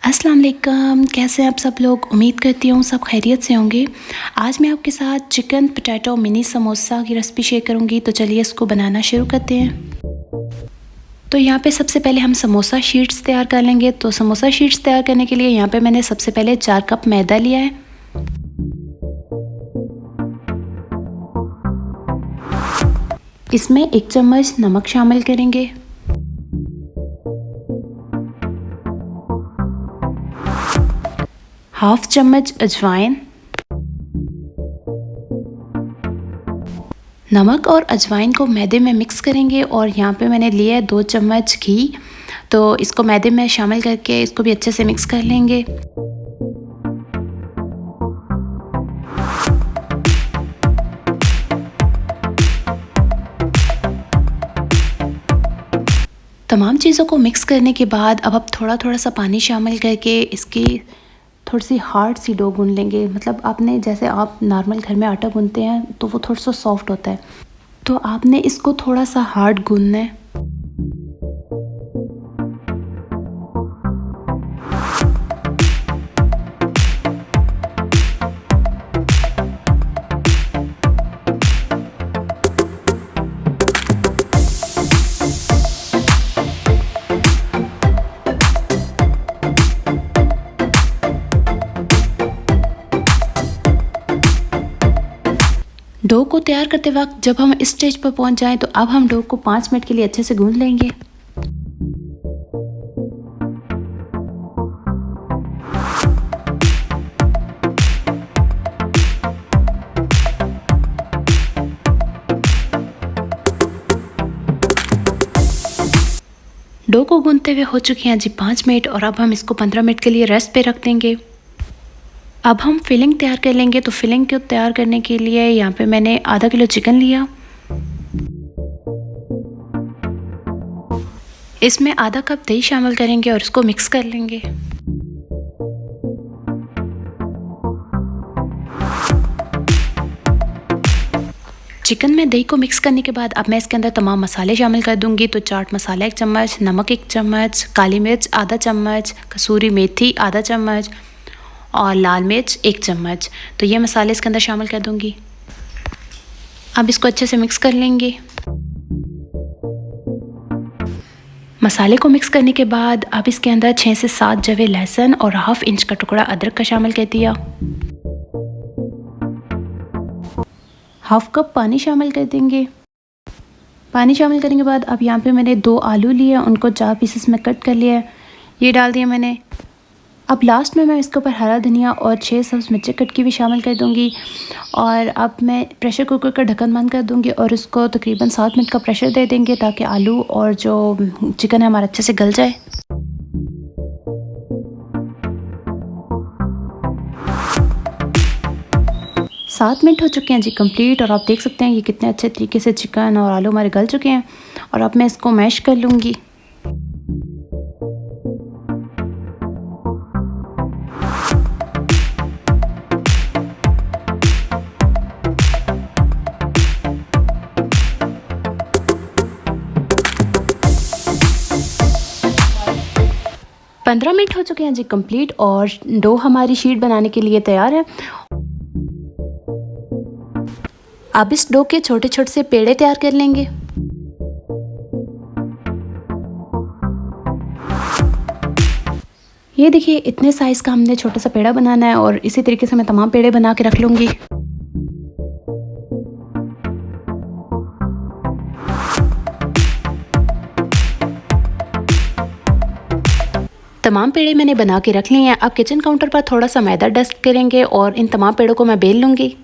अस्सलाम वालेकुम, कैसे हैं आप सब लोग। उम्मीद करती हूँ सब खैरियत से होंगे। आज मैं आपके साथ चिकन पोटैटो मिनी समोसा की रेसिपी शेयर करूँगी, तो चलिए इसको बनाना शुरू करते हैं। तो यहाँ पे सबसे पहले हम समोसा शीट्स तैयार कर लेंगे। तो समोसा शीट्स तैयार करने के लिए यहाँ पे मैंने सबसे पहले 4 कप मैदा लिया है। इसमें 1 चम्मच नमक शामिल करेंगे। हाफ चम्मच अजवाइन। नमक और अजवाइन को मैदे में मिक्स करेंगे और यहाँ पे मैंने लिया है 2 चम्मच घी। तो इसको मैदे में शामिल करके इसको भी अच्छे से मिक्स कर लेंगे। तमाम चीज़ों को मिक्स करने के बाद अब थोड़ा थोड़ा सा पानी शामिल करके इसकी थोड़ी सी हार्ड सी डो गूंद लेंगे। मतलब आपने जैसे आप नॉर्मल घर में आटा गूंदते हैं तो वो थोड़ा सा सॉफ्ट होता है, तो आपने इसको थोड़ा सा हार्ड गूंदना है। डो को तैयार करते वक्त जब हम इस स्टेज पर पहुंच जाएं तो अब हम डो को 5 मिनट के लिए अच्छे से गूंद लेंगे। डो को गूंदते हुए हो चुके हैं जी 5 मिनट और अब हम इसको 15 मिनट के लिए रेस्ट पे रख देंगे। अब हम फिलिंग तैयार कर लेंगे। तो फिलिंग को तैयार करने के लिए यहाँ पे मैंने आधा किलो चिकन लिया। इसमें आधा कप दही शामिल करेंगे और इसको मिक्स कर लेंगे। चिकन में दही को मिक्स करने के बाद अब मैं इसके अंदर तमाम मसाले शामिल कर दूंगी। तो चाट मसाला 1 चम्मच, नमक 1 चम्मच, काली मिर्च आधा चम्मच, कसूरी मेथी आधा चम्मच और लाल मिर्च 1 चम्मच। तो ये मसाले इसके अंदर शामिल कर दूंगी। अब इसको अच्छे से मिक्स कर लेंगे। मसाले को मिक्स करने के बाद अब इसके अंदर 6 से 7 जवे लहसुन और हाफ इंच का टुकड़ा अदरक का शामिल कर दिया। हाफ कप पानी शामिल कर देंगे। पानी शामिल करने के बाद अब यहाँ पे मैंने 2 आलू लिए, उनको 4 पीसेस में कट कर लिया है, ये डाल दिया मैंने। अब लास्ट में मैं इसके ऊपर हरा धनिया और 6 सब्ज़ मिर्ची कट की भी शामिल कर दूंगी। और अब मैं प्रेशर कुकर का ढक्कन बंद कर दूंगी और इसको तकरीबन 7 मिनट का प्रेशर दे देंगे ताकि आलू और जो चिकन है हमारा अच्छे से गल जाए। सात मिनट हो चुके हैं जी कंप्लीट और आप देख सकते हैं ये कितने अच्छे तरीके से चिकन और आलू हमारे गल चुके हैं। और अब मैं इसको मैश कर लूँगी। पंद्रह मिनट हो चुके हैं जी कंप्लीट और डो हमारी शीट बनाने के लिए तैयार है। अब इस डो के छोटे छोटे से पेड़े तैयार कर लेंगे। ये देखिए इतने साइज़ का हमने छोटा सा पेड़ा बनाना है और इसी तरीके से मैं तमाम पेड़े बना के रख लूँगी। तमाम पेड़े मैंने बना के रख लिए हैं। अब किचन काउंटर पर थोड़ा सा मैदा डस्ट करेंगे और इन तमाम पेड़ों को मैं बेल लूँगी।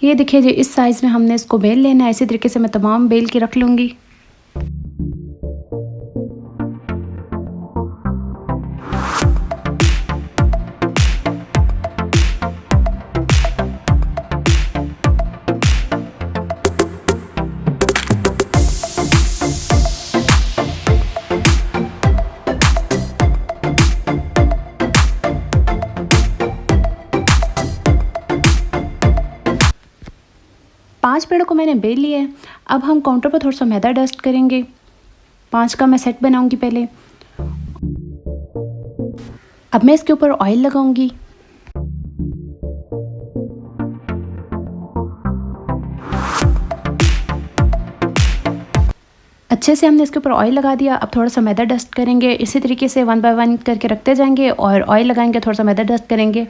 ये देखिए जी इस साइज़ में हमने इसको बेल लेना है। इसी तरीके से मैं तमाम बेल के रख लूँगी। 5 पेड़ों को मैंने बेल लिया है। अब हम काउंटर पर थोड़ा सा मैदा डस्ट करेंगे। 5 का मैं सेट बनाऊंगी पहले। अब मैं इसके ऊपर ऑयल लगाऊंगी। अच्छे से हमने इसके ऊपर ऑयल लगा दिया। अब थोड़ा सा मैदा डस्ट करेंगे। इसी तरीके से 1 बाय 1 करके रखते जाएंगे और ऑयल लगाएंगे, थोड़ा सा मैदा डस्ट करेंगे।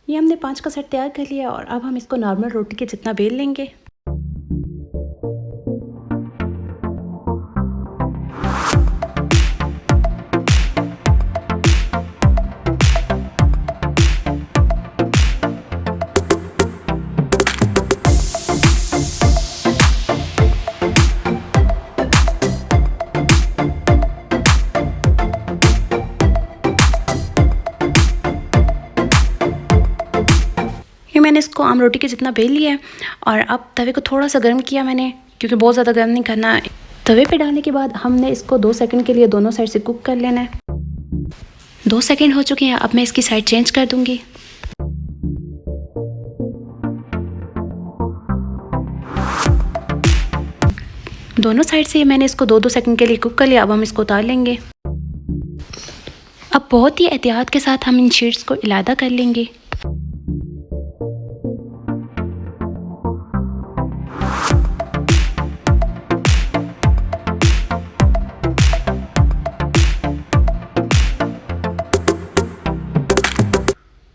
ये हमने 5 का सेट तैयार कर लिया और अब हम इसको नॉर्मल रोटी के जितना बेल लेंगे। ये मैंने इसको आम रोटी के जितना बेल लिया है और अब तवे को थोड़ा सा गर्म किया मैंने, क्योंकि बहुत ज़्यादा गर्म नहीं करना। तवे पे डालने के बाद हमने इसको 2 सेकंड के लिए दोनों साइड से कुक कर लेना है। 2 सेकंड हो चुके हैं। अब मैं इसकी साइड चेंज कर दूंगी। दोनों साइड से मैंने इसको 2-2 सेकंड के लिए कुक कर लिया। अब हम इसको उतार लेंगे। अब बहुत ही एहतियात के साथ हम इन शीट्स को इलादा कर लेंगे।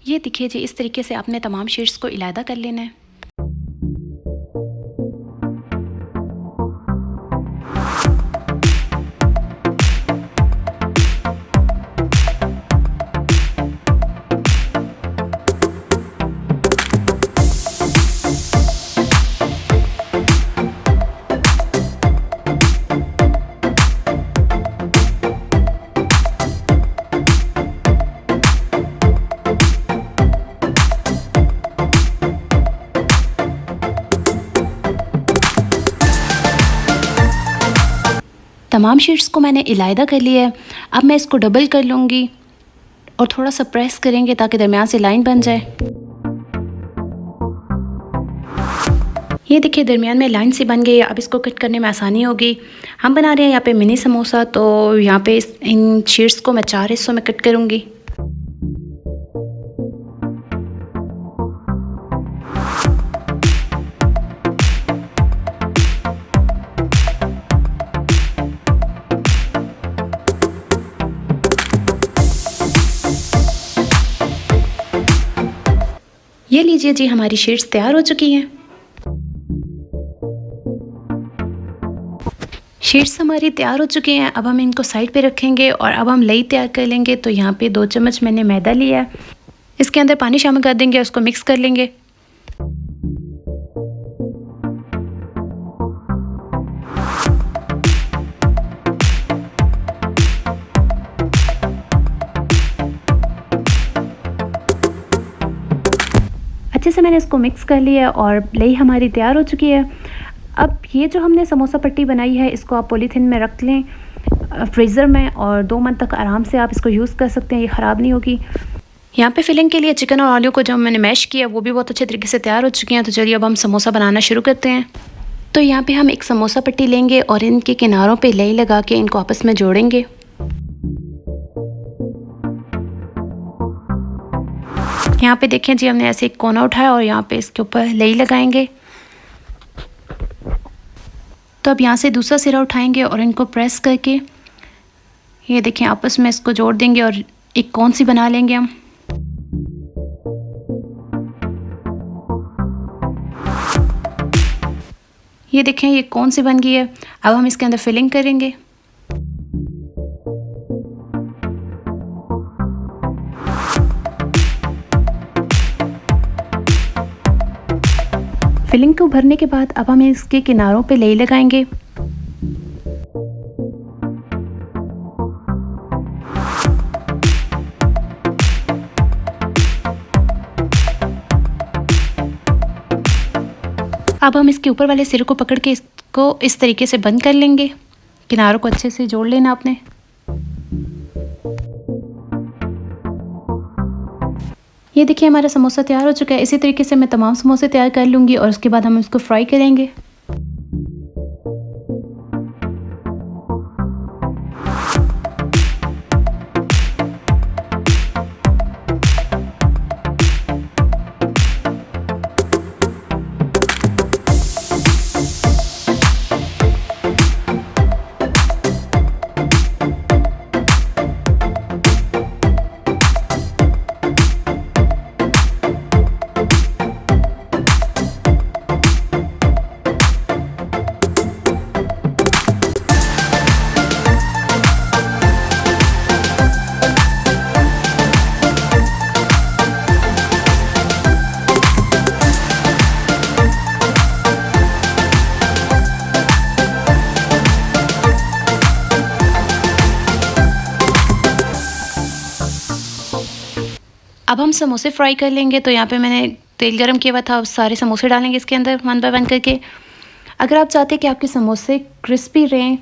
ये देखिए जी, इस तरीके से आपने तमाम शीट्स को इलादा कर लेना है। तमाम शीट्स को मैंने इलायदा कर लिया है। अब मैं इसको डबल कर लूँगी और थोड़ा सा प्रेस करेंगे ताकि दरमियान से लाइन बन जाए। ये देखिए दरमियान में लाइन सी बन गई है। अब इसको कट करने में आसानी होगी। हम बना रहे हैं यहाँ पे मिनी समोसा, तो यहाँ पे इन शीट्स को मैं 4 हिस्सों में कट करूँगी। ये लीजिए जी, हमारी शीट्स तैयार हो चुकी हैं। शीट्स हमारी तैयार हो चुकी हैं। अब हम इनको साइड पे रखेंगे और अब हम लई तैयार कर लेंगे। तो यहाँ पे 2 चम्मच मैंने मैदा लिया है। इसके अंदर पानी शामिल कर देंगे, उसको मिक्स कर लेंगे। अच्छे से मैंने इसको मिक्स कर लिया और लई हमारी तैयार हो चुकी है। अब ये जो हमने समोसा पट्टी बनाई है, इसको आप पॉलीथीन में रख लें फ्रीज़र में, और 2 मंथ तक आराम से आप इसको यूज़ कर सकते हैं। ये ख़राब नहीं होगी। यहाँ पे फिलिंग के लिए चिकन और आलू को जो मैंने मैश किया वो भी बहुत अच्छे तरीके से तैयार हो चुके हैं। तो चलिए अब हम समोसा बनाना शुरू करते हैं। तो यहाँ पे हम एक समोसा पट्टी लेंगे और इनके किनारों पे लई लगा के इनको आपस में जोड़ेंगे। यहाँ पे देखें जी, हमने ऐसे एक कोना उठाया और यहाँ पे इसके ऊपर लई लगाएंगे। तो अब यहाँ से दूसरा सिरा उठाएंगे और इनको प्रेस करके ये देखें आपस में इसको जोड़ देंगे और एक कौन सी बना लेंगे हम। ये देखें ये कौन सी बन गई है। अब हम इसके अंदर फिलिंग करेंगे। फिलिंग को भरने के बाद अब हम इसके किनारों पे लेई लगाएंगे। अब हम इसके ऊपर वाले सिरे को पकड़ के इसको इस तरीके से बंद कर लेंगे। किनारों को अच्छे से जोड़ लेना आपने। ये देखिए हमारा समोसा तैयार हो चुका है। इसी तरीके से मैं तमाम समोसे तैयार कर लूँगी और उसके बाद हम इसको फ्राई करेंगे। अब हम समोसे फ्राई कर लेंगे। तो यहाँ पे मैंने तेल गरम किया हुआ था। अब सारे समोसे डालेंगे इसके अंदर वन बाय वन करके। अगर आप चाहते हैं कि आपके समोसे क्रिस्पी रहें,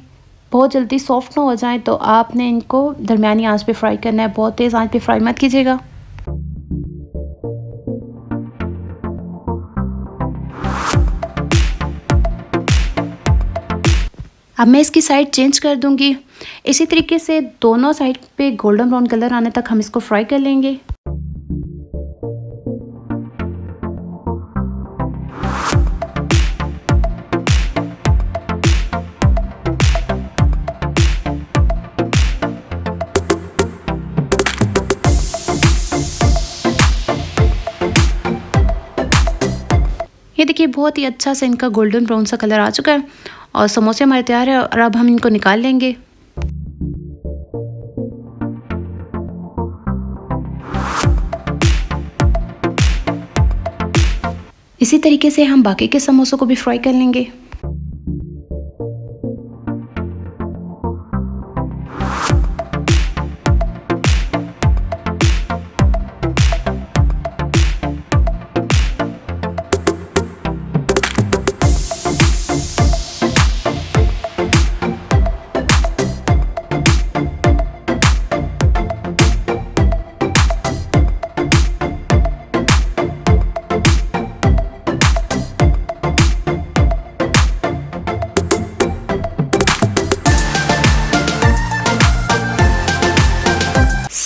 बहुत जल्दी सॉफ्ट ना हो जाएं, तो आपने इनको दरमियानी आंच पे फ्राई करना है। बहुत तेज़ आंच पे फ्राई मत कीजिएगा। अब मैं इसकी साइड चेंज कर दूंगी। इसी तरीके से दोनों साइड पे गोल्डन ब्राउन कलर आने तक हम इसको फ्राई कर लेंगे। ये देखिए बहुत ही अच्छा सा इनका गोल्डन ब्राउन सा कलर आ चुका है और समोसे हमारे तैयार है। और अब हम इनको निकाल लेंगे। इसी तरीके से हम बाकी के समोसों को भी फ्राई कर लेंगे।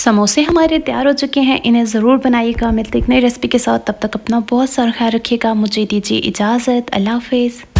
समोसे हमारे तैयार हो चुके हैं। इन्हें ज़रूर बनाइएगा। मिलते एक नई रेसिपी के साथ। तब तक अपना बहुत सारा ख्याल रखिएगा। मुझे दीजिए इजाज़त। अल्लाह हाफ़िज़।